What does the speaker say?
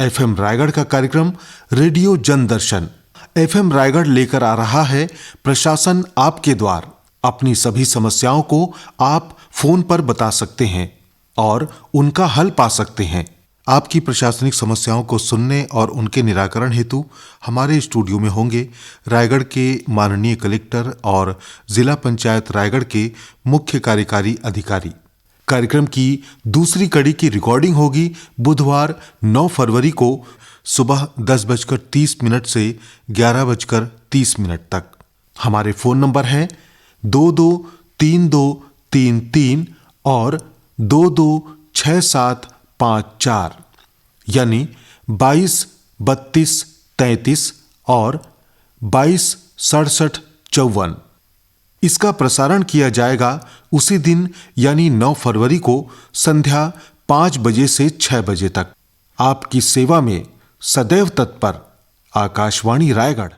FM Raigarh का कार्यक्रम radio जनदर्शन FM Raigarh लेकर आ रहा है प्रशासन आपके द्वार। अपनी सभी समस्याओं को आप फोन पर बता सकते हैं और उनका हल पा सकते हैं। आपकी प्रशासनिक समस्याओं को सुनने और उनके निराकरण हेतु हमारे स्टूडियो में होंगे रायगढ़ के माननीय कलेक्टर और जिला पंचायत रायगढ़ के मुख्य कार्यकारी अधिकारी। कार्यक्रम की दूसरी कड़ी की रिकॉर्डिंग होगी बुधवार 9 फरवरी को सुबह 10:30 से 11:30 तक। हमारे फोन नंबर हैं 223233 और 226754 यानी 22 32 33 और 22 67 54। इसका प्रसारण किया जाएगा उसी दिन यानी 9 फरवरी को संध्या 5 बजे से 6 बजे तक। आपकी सेवा में सदैव तत्पर आकाशवाणी रायगढ़।